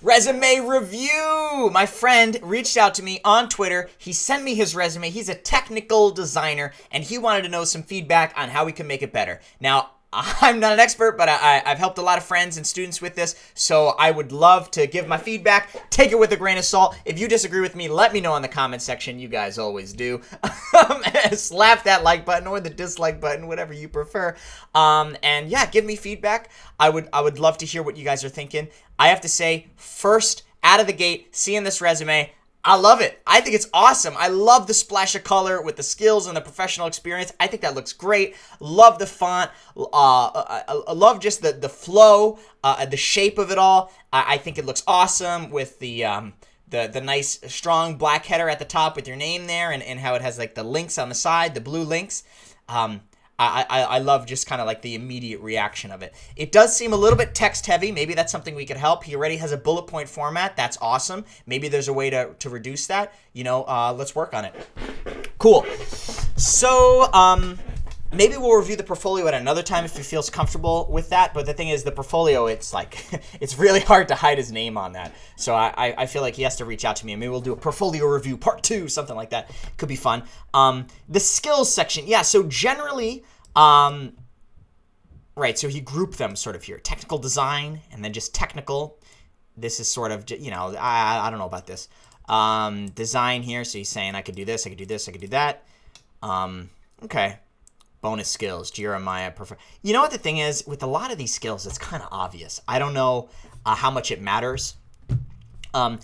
Resume review! My friend reached out to me on Twitter. He sent me his resume. He's a technical designer, and he wanted to know some feedback on how we can make it better. Now, I'm not an expert, but I've helped a lot of friends and students with this, so I would love to give my feedback. Take it with a grain of salt. If you disagree with me, let me know in the comment section. You guys always do. Slap that like button or the dislike button, whatever you prefer. And yeah, give me feedback. I would love to hear what you guys are thinking. I have to say, first, out of the gate, seeing this resume, I love it. I think it's awesome. I love the splash of color with the skills and the professional experience. I think that looks great. Love the font. I love just the flow, the shape of it all. I think it looks awesome with the nice strong black header at the top with your name there and how it has like the links on the side, the blue links. I love just kind of like the immediate reaction of it. It does seem a little bit text heavy. Maybe that's something we could help. He already has a bullet point format. That's awesome. Maybe there's a way to reduce that. Let's work on it. Cool. So, maybe we'll review the portfolio at another time if he feels comfortable with that. But the thing is, the portfolio, it's like, it's really hard to hide his name on that. So I feel like he has to reach out to me, and maybe we'll do a portfolio review part 2, something like that. Could be fun. The skills section. Yeah, so generally, right, so he grouped them sort of here. Technical design, and then just technical. This is sort of, I don't know about this. Design here, so he's saying I could do this, I could do this, I could do that. Okay. Bonus skills, Jira, Maya, You know what the thing is? With a lot of these skills, it's kind of obvious. I don't know how much it matters.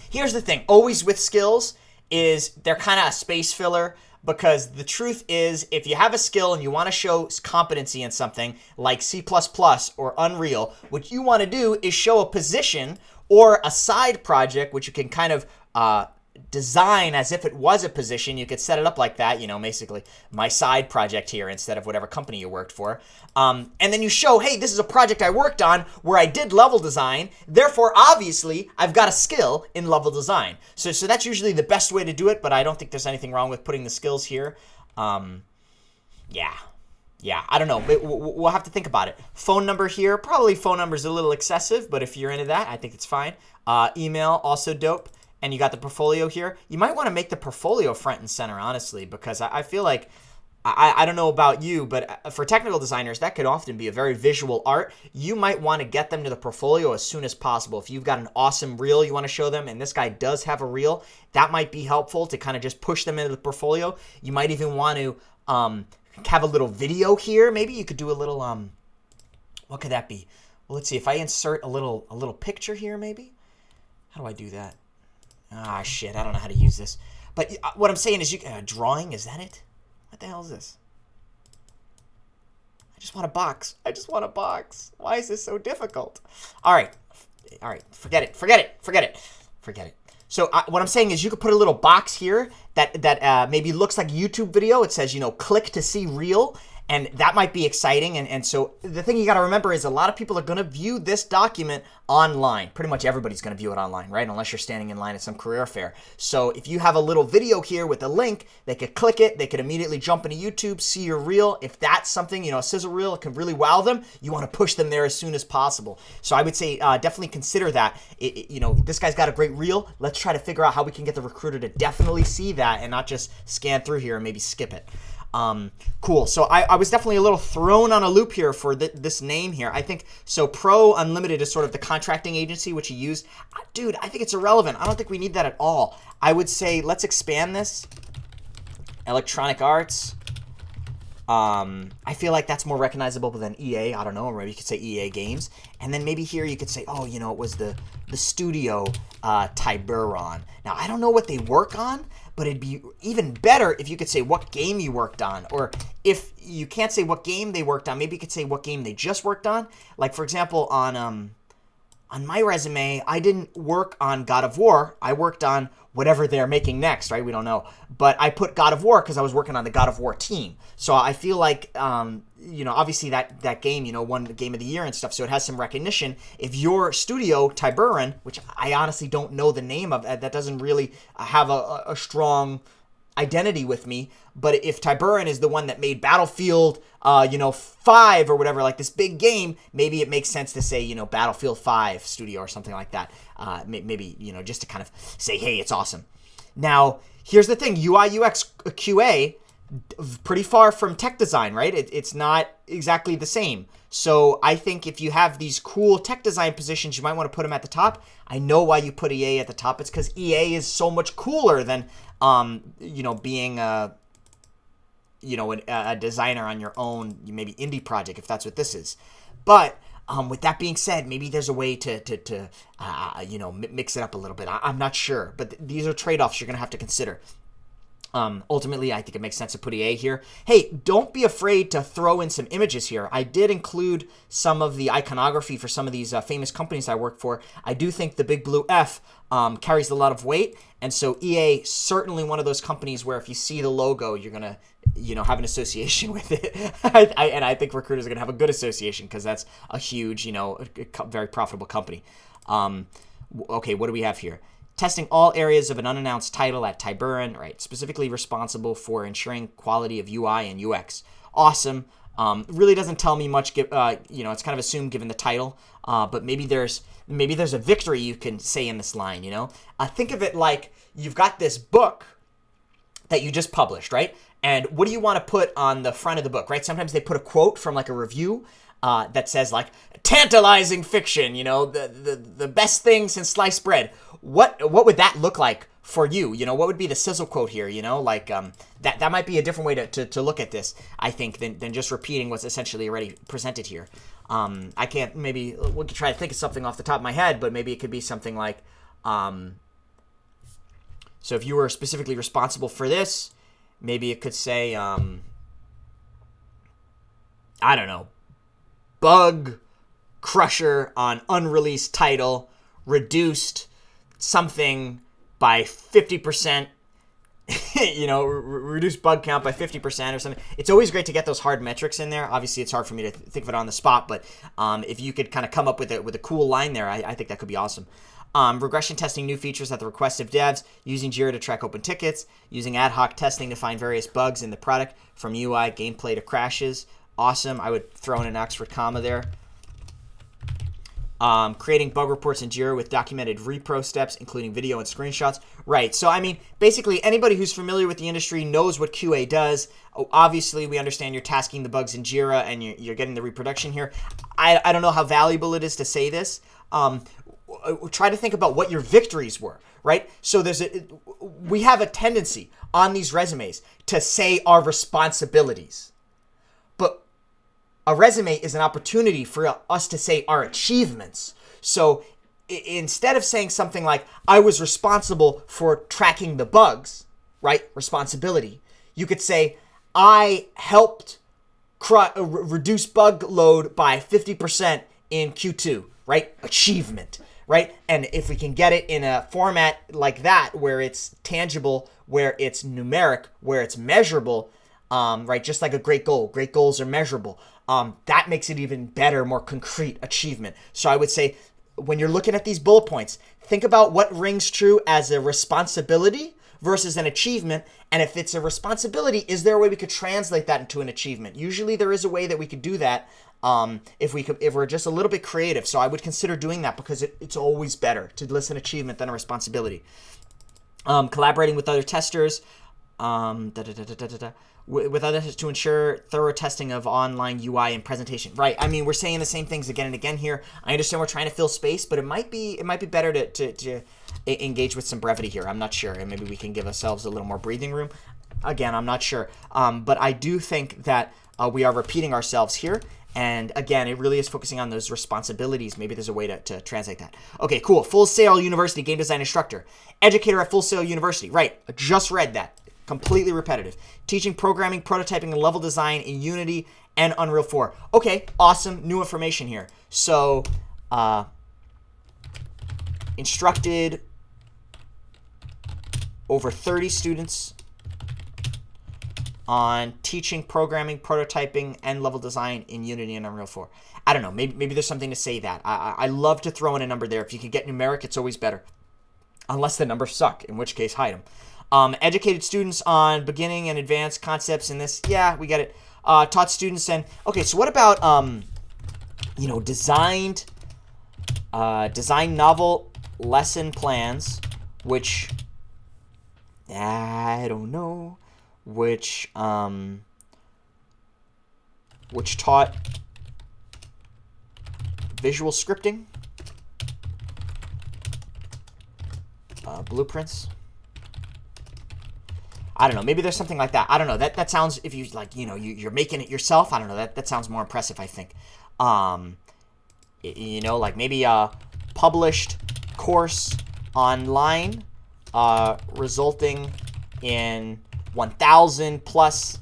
Here's the thing. Always with skills is they're kind of a space filler, because the truth is, if you have a skill and you want to show competency in something like C++ or Unreal, what you want to do is show a position or a side project, which you can kind of design as if it was a position. You could set it up like that, basically my side project here instead of whatever company you worked for. And then you show, hey, this is a project I worked on where I did level design. Therefore, obviously, I've got a skill in level design. So that's usually the best way to do it, but I don't think there's anything wrong with putting the skills here. Yeah, I don't know. We'll have to think about it. Phone number here. Probably phone number is a little excessive, but if you're into that, I think it's fine. Email, also dope. And you got the portfolio here. You might want to make the portfolio front and center, honestly, because I feel like, I don't know about you, but for technical designers, that could often be a very visual art. You might want to get them to the portfolio as soon as possible. If you've got an awesome reel you want to show them, and this guy does have a reel, that might be helpful to kind of just push them into the portfolio. You might even want to have a little video here. Maybe you could do a little, what could that be? Well, let's see. If I insert a little picture here, maybe? How do I do that? Ah, shit, I don't know how to use this. But what I'm saying is, drawing, is that it? What the hell is this? I just want a box. Why is this so difficult? All right, forget it. So what I'm saying is you could put a little box here that maybe looks like a YouTube video. It says, click to see reel. And that might be exciting. And so the thing you got to remember is a lot of people are going to view this document online. Pretty much everybody's going to view it online, right? Unless you're standing in line at some career fair. So if you have a little video here with a link, they could click it. They could immediately jump into YouTube, see your reel. If that's something, a sizzle reel, it can really wow them. You want to push them there as soon as possible. So I would say definitely consider that. This guy's got a great reel. Let's try to figure out how we can get the recruiter to definitely see that and not just scan through here and maybe skip it. Cool. So I was definitely a little thrown on a loop here for this name here. I think, so Pro Unlimited is sort of the contracting agency which he used. Dude, I think it's irrelevant. I don't think we need that at all. I would say let's expand this. Electronic Arts. I feel like that's more recognizable than EA. I don't know. Or maybe you could say EA Games. And then maybe here you could say, oh, it was the studio Tiburon. Now, I don't know what they work on, but it'd be even better if you could say what game you worked on. Or if you can't say what game they worked on, maybe you could say what game they just worked on. Like, for example, on my resume, I didn't work on God of War. I worked on whatever they're making next, right? We don't know. But I put God of War because I was working on the God of War team. So I feel like, obviously that game, won the Game of the Year and stuff, so it has some recognition. If your studio, Tiburon, which I honestly don't know the name of, that doesn't really have a strong identity with me. But if Tiburon is the one that made Battlefield, 5 or whatever, like this big game, maybe it makes sense to say, Battlefield 5 Studio or something like that. Maybe, just to kind of say, hey, it's awesome. Now, here's the thing. UI, UX, QA, pretty far from tech design, right? It's not exactly the same. So I think if you have these cool tech design positions, you might want to put them at the top. I know why you put EA at the top. It's because EA is so much cooler than, being a designer on your own, maybe indie project, if that's what this is. But with that being said, maybe there's a way to mix it up a little bit. I'm not sure, but these are trade-offs you're going to have to consider. Ultimately, I think it makes sense to put EA here. Hey, don't be afraid to throw in some images here. I did include some of the iconography for some of these famous companies I work for. I do think the big blue F carries a lot of weight, and so EA, certainly one of those companies where if you see the logo, you're going to have an association with it. And I think recruiters are going to have a good association because that's a huge, very profitable company. Okay, what do we have here? Testing all areas of an unannounced title at Tiburon, right? Specifically responsible for ensuring quality of UI and UX. Awesome. Really doesn't tell me much. It's kind of assumed given the title. But maybe there's a victory you can say in this line. Think of it like you've got this book that you just published, right? And what do you want to put on the front of the book, right? Sometimes they put a quote from like a review that says like tantalizing fiction, the best thing since sliced bread. What would that look like for you? What would be the sizzle quote here? That might be a different way to look at this, I think, than just repeating what's essentially already presented here. I can't, maybe we could try to think of something off the top of my head, but maybe it could be something like, so if you were specifically responsible for this, maybe it could say, I don't know, Bug Crusher on unreleased title, reduced something by 50%, reduce bug count by 50% or something. It's always great to get those hard metrics in there. Obviously, it's hard for me to think of it on the spot, but if you could kind of come up with a cool line there, I think that could be awesome. Regression testing new features at the request of devs, using Jira to track open tickets, using ad hoc testing to find various bugs in the product from UI, gameplay to crashes. Awesome. I would throw in an Oxford comma there. Creating bug reports in Jira with documented repro steps, including video and screenshots. Right. So, basically, anybody who's familiar with the industry knows what QA does. Obviously, we understand you're tasking the bugs in Jira and you're getting the reproduction here. I don't know how valuable it is to say this. Try to think about what your victories were, right? So we have a tendency on these resumes to say our responsibilities. But a resume is an opportunity for us to say our achievements. So instead of saying something like, I was responsible for tracking the bugs, right? Responsibility. You could say, I helped reduce bug load by 50% in Q2, right? Achievement, right? And if we can get it in a format like that, where it's tangible, where it's numeric, where it's measurable, right? Just like a great goal. Great goals are measurable. That makes it even better, more concrete achievement. So I would say when you're looking at these bullet points, think about what rings true as a responsibility versus an achievement. And if it's a responsibility, is there a way we could translate that into an achievement? Usually there is a way that we could do that if we're just a little bit creative. So I would consider doing that because it's always better to list an achievement than a responsibility. Collaborating with other testers. With others to ensure thorough testing of online UI and presentation. Right. We're saying the same things again and again here. I understand we're trying to fill space, but it might be better to engage with some brevity here. I'm not sure. And maybe we can give ourselves a little more breathing room. Again, I'm not sure. But I do think that we are repeating ourselves here. And again, it really is focusing on those responsibilities. Maybe there's a way to translate that. Okay, cool. Full Sail University game design instructor. Educator at Full Sail University. Right. I just read that. Completely repetitive. Teaching programming, prototyping, and level design in Unity and Unreal 4. Okay, awesome. New information here. So, instructed over 30 students on teaching programming, prototyping, and level design in Unity and Unreal 4. I don't know. Maybe there's something to say that. I love to throw in a number there. If you can get numeric, it's always better. Unless the numbers suck, in which case hide them. Educated students on beginning and advanced concepts in this. Yeah, we get it. Taught students and okay. So what about designed novel lesson plans, which I don't know, which taught visual scripting, blueprints. I don't know. Maybe there's something like that. I don't know. That sounds, if you like, you're making it yourself. I don't know. That sounds more impressive, I think. Like maybe a published course online, resulting in 1,000 plus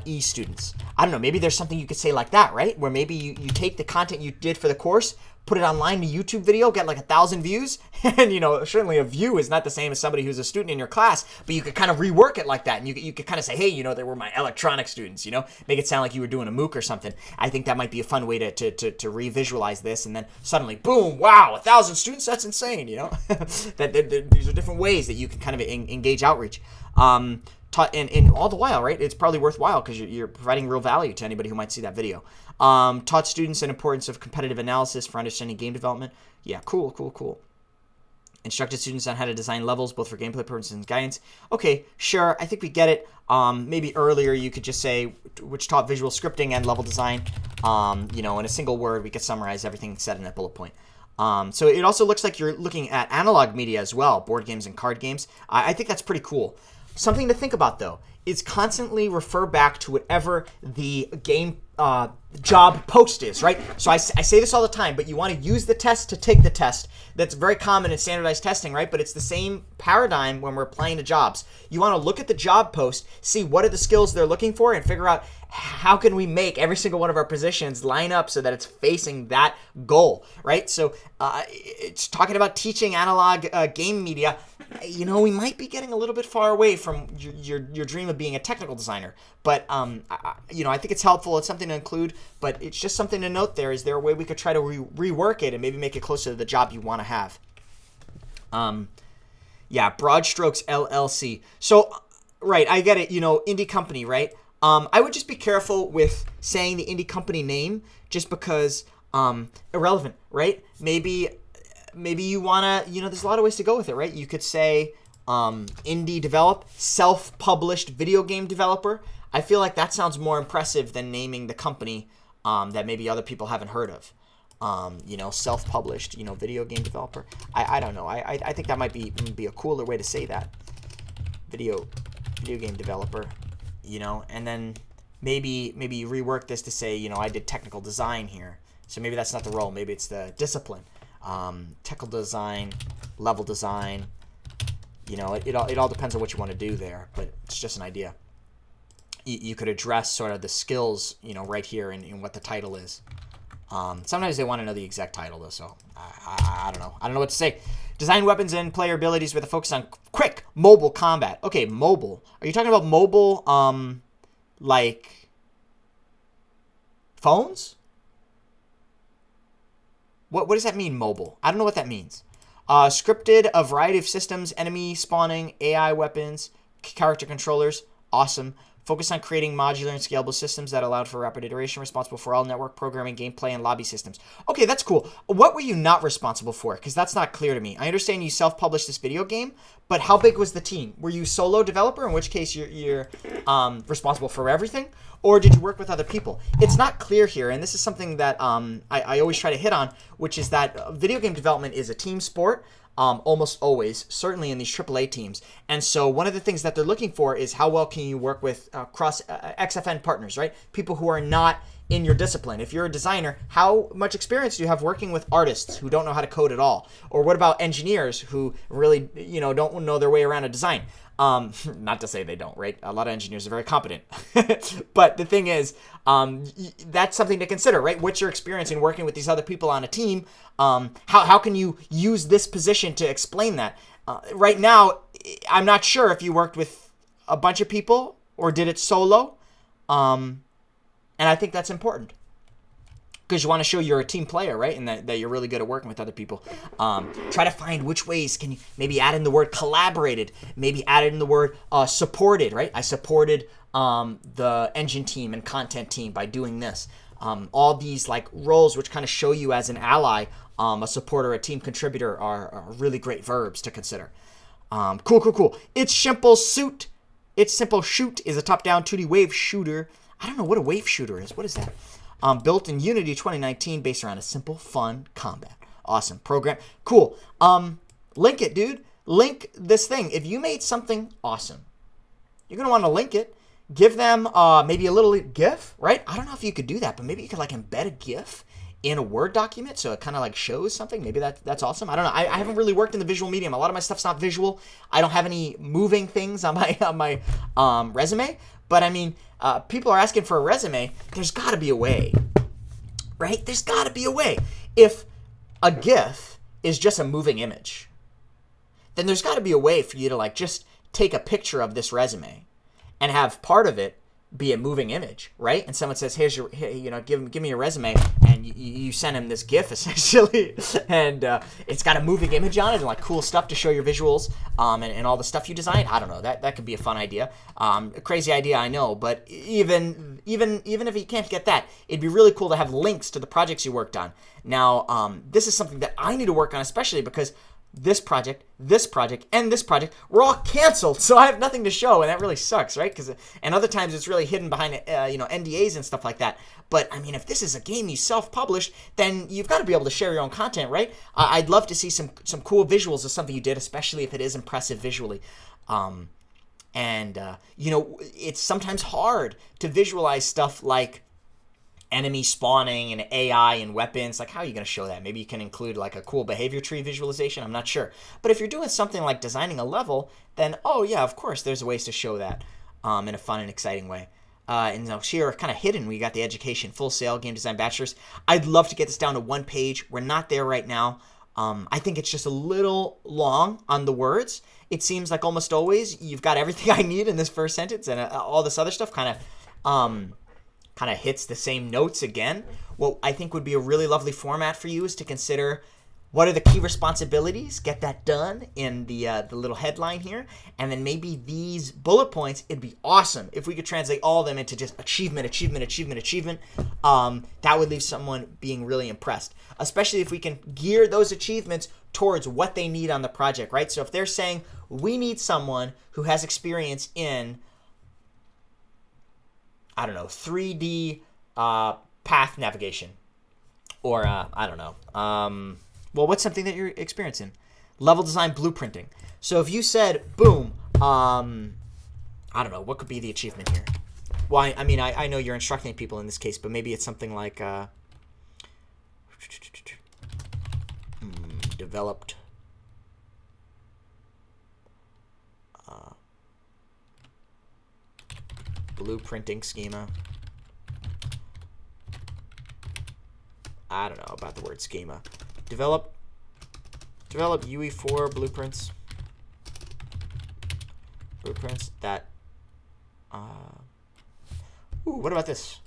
e-students. I don't know. Maybe there's something you could say like that, right? Where maybe you take the content you did for the course, put it online, a YouTube video, get like 1,000 views. And, certainly a view is not the same as somebody who's a student in your class, but you could kind of rework it like that. And you could kind of say, hey, they were my electronics students, make it sound like you were doing a MOOC or something. I think that might be a fun way to re-visualize this. And then suddenly, boom, wow, 1,000 students, that's insane, that these are different ways that you can kind of engage outreach. And all the while, right, it's probably worthwhile because you're providing real value to anybody who might see that video. Taught students the importance of competitive analysis for understanding game development. Yeah, cool. Instructed students on how to design levels, both for gameplay purposes and guidance. Okay, sure, I think we get it. Maybe earlier you could just say, which taught visual scripting and level design. In a single word, we could summarize everything said in that bullet point. So it also looks like you're looking at analog media as well, board games and card games. I think that's pretty cool. Something to think about, though, is constantly refer back to whatever the game job post is, right? So I say this all the time, but you want to use the test to take the test. That's very common in standardized testing, right? But it's the same paradigm when we're applying to jobs. You want to look at the job post, see what are the skills they're looking for, and figure out how can we make every single one of our positions line up so that it's facing that goal, right? So it's talking about teaching analog game media. We might be getting a little bit far away from your dream of being a technical designer. But, I think it's helpful. It's something to include, but it's just something to note there. Is there a way we could try to rework it and maybe make it closer to the job you want to have? Broad Strokes LLC. So, right, I get it. Indie company, right? I would just be careful with saying the indie company name just because irrelevant, right? Maybe you want to, there's a lot of ways to go with it, right? You could say indie develop, self-published video game developer. I feel like that sounds more impressive than naming the company that maybe other people haven't heard of. Self-published, video game developer. I don't know. I think that might be a cooler way to say that. Video game developer, and then maybe you rework this to say, I did technical design here. So maybe that's not the role. Maybe it's the discipline. Technical design, level design. It all depends on what you want to do there, but it's just an idea. You could address sort of the skills, right here in what the title is. Sometimes they want to know the exact title, though, so I don't know. I don't know what to say. Design weapons and player abilities with a focus on quick mobile combat. Okay, mobile. Are you talking about mobile, like phones? What does that mean, mobile? I don't know what that means. Scripted a variety of systems, enemy spawning, AI weapons, character controllers. Awesome. Focused on creating modular and scalable systems that allowed for rapid iteration, responsible for all network programming, gameplay, and lobby systems. Okay, that's cool. What were you not responsible for? Because that's not clear to me. I understand you self-published this video game, but how big was the team? Were you solo developer, in which case you're responsible for everything? Or did you work with other people? It's not clear here, and this is something that I always try to hit on, which is that video game development is a team sport. Almost always, certainly in these AAA teams. And so one of the things that they're looking for is how well can you work with cross XFN partners, right? People who are not in your discipline. If you're a designer, how much experience do you have working with artists who don't know how to code at all? Or what about engineers who really, don't know their way around a design? Not to say they don't, right? A lot of engineers are very competent. But the thing is, that's something to consider, right? What's your experience in working with these other people on a team? How can you use this position to explain that? Right now, I'm not sure if you worked with a bunch of people or did it solo. And I think that's important. because you want to show you're a team player, right? And that you're really good at working with other people. Try to find which ways can you maybe add in the word collaborated, maybe add in the word supported, right? I supported the engine team and content team by doing this. All these like roles which kind of show you as an ally, a supporter, a team contributor are really great verbs to consider. Cool. It's Simple Shoot. It's Simple Shoot is a top-down 2D wave shooter. I don't know what a wave shooter is. What is that? Built in Unity 2019, based around a simple, fun combat. Awesome program. Cool. Link it, dude. Link this thing. If you made something awesome, you're going to want to link it. Give them maybe a little GIF, right? I don't know if you could do that, but maybe you could like embed a GIF in a Word document so it kind of like shows something. Maybe that's awesome. I don't know. I haven't really worked in the visual medium. A lot of my stuff's not visual. I don't have any moving things on my resume. But I mean, people are asking for a resume. There's got to be a way, right? There's got to be a way. If a GIF is just a moving image, then there's got to be a way for you to like just take a picture of this resume and have part of it be a moving image, right? And someone says, "Here's your, give me your resume," and you send him this GIF essentially, and it's got a moving image on it and like cool stuff to show your visuals, and all the stuff you designed. I don't know. That could be a fun idea. A crazy idea, I know, but even if you can't get that, it'd be really cool to have links to the projects you worked on. Now, this is something that I need to work on, especially because this project, and this project were all canceled, so I have nothing to show, and that really sucks, right? And other times it's really hidden behind NDAs and stuff like that. But I mean, if this is a game you self-published, then you've got to be able to share your own content, right? I'd love to see some cool visuals of something you did, especially if it is impressive visually. It's sometimes hard to visualize stuff like enemy spawning and AI and weapons. Like, how are you going to show that? Maybe you can include like a cool behavior tree visualization. I'm not sure. But if you're doing something like designing a level, then oh yeah, of course there's ways to show that in a fun and exciting way. And here, kind of hidden, we got the education, Full Sail, Game Design Bachelor's. I'd love to get this down to one page. We're not there right now. I think it's just a little long on the words. It seems like almost always you've got everything I need in this first sentence, and all this other stuff kind of hits the same notes again. What I think would be a really lovely format for you is to consider what are the key responsibilities, get that done in the little headline here, and then maybe these bullet points, it'd be awesome if we could translate all of them into just achievement. That would leave someone being really impressed, especially if we can gear those achievements towards what they need on the project, right? So if they're saying, we need someone who has experience in 3D path navigation, or what's something that you're experiencing? Level design blueprinting. So if you said, boom, what could be the achievement here? Well, I know you're instructing people in this case, but maybe it's something like developed blueprinting schema. I don't know about the word schema. Develop UE4 blueprints that what about this?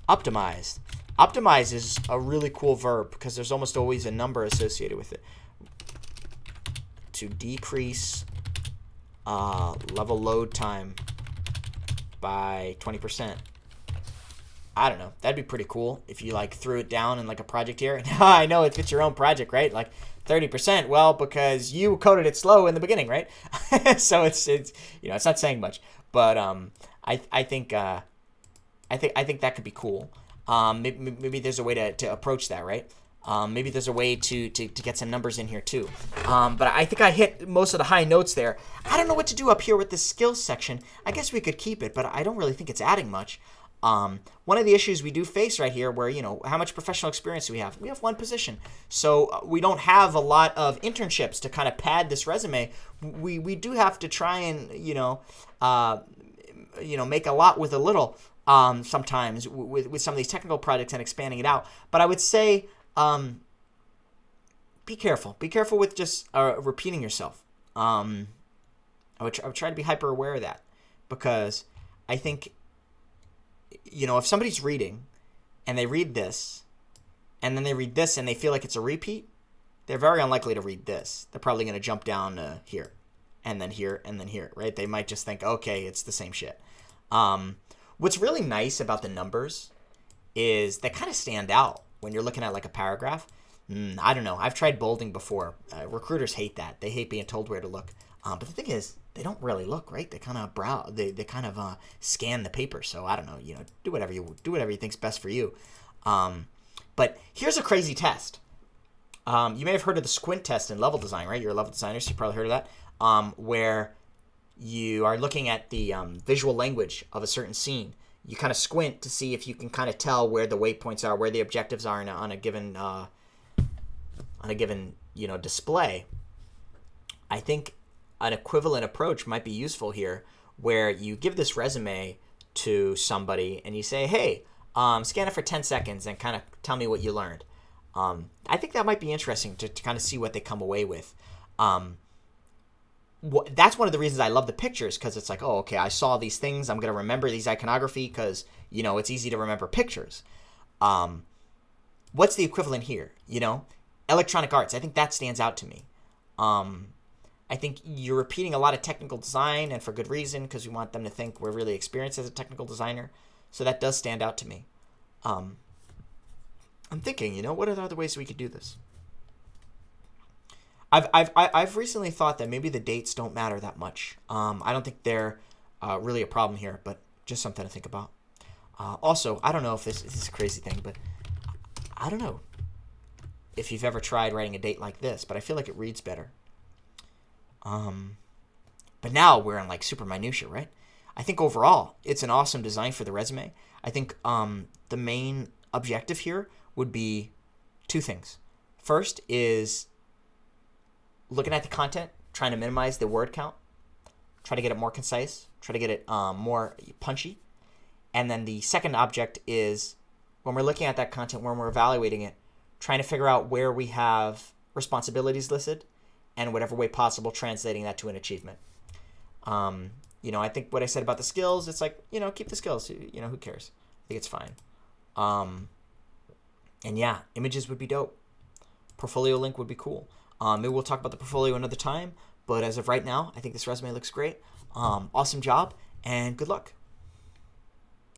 Optimized. Optimize is a really cool verb because there's almost always a number associated with it. To decrease level load time by 20%. I don't know. That'd be pretty cool if you like threw it down in like a project here. I know it's your own project, right? Like 30%. Well, because you coded it slow in the beginning, right? So it's not saying much, but I think that could be cool. Maybe there's a way to approach that, right? Maybe there's a way to get some numbers in here too. But I think I hit most of the high notes there. I don't know what to do up here with this skills section. I guess we could keep it, but I don't really think it's adding much. One of the issues we do face right here where, how much professional experience do we have? We have one position. So we don't have a lot of internships to kind of pad this resume. We do have to try and, make a lot with a little sometimes with some of these technical projects and expanding it out. But I would say be careful. Be careful with just repeating yourself. I would try to be hyper aware of that because I think, if somebody's reading and they read this and then they read this and they feel like it's a repeat, they're very unlikely to read this. They're probably going to jump down to here, and then here, and then here, right? They might just think, okay, it's the same shit. What's really nice about the numbers is they kind of stand out when you're looking at like a paragraph. I don't know. I've tried bolding before. Recruiters hate that. They hate being told where to look. But the thing is, they don't really look, right? They kind of They kind of scan the paper. So I don't know. Do whatever you think's best for you. But here's a crazy test. You may have heard of the squint test in level design, right? You're a level designer, so you probably heard of that. Where you are looking at the visual language of a certain scene. You kind of squint to see if you can kind of tell where the waypoints are, where the objectives are on a given display. I think an equivalent approach might be useful here, where you give this resume to somebody and you say, hey, scan it for 10 seconds and kind of tell me what you learned. I think that might be interesting to kind of see what they come away with. That's one of the reasons I love the pictures, because it's like, oh, okay, I saw these things. I'm going to remember these iconography because, it's easy to remember pictures. What's the equivalent here? Electronic arts. I think that stands out to me. I think you're repeating a lot of technical design, and for good reason, because we want them to think we're really experienced as a technical designer. So that does stand out to me. I'm thinking, what are the other ways we could do this? I've recently thought that maybe the dates don't matter that much. I don't think they're really a problem here, but just something to think about. Also, I don't know if this is a crazy thing, but I don't know if you've ever tried writing a date like this, but I feel like it reads better. But now we're in like super minutia, right? I think overall it's an awesome design for the resume. I think the main objective here would be two things. First is looking at the content, trying to minimize the word count, try to get it more concise, try to get it more punchy. And then the second object is when we're looking at that content, when we're evaluating it, trying to figure out where we have responsibilities listed and whatever way possible translating that to an achievement. I think what I said about the skills, it's like, keep the skills. Who cares? I think it's fine. And yeah, images would be dope. Portfolio link would be cool. Maybe we'll talk about the portfolio another time, but as of right now, I think this resume looks great. Awesome job, and good luck.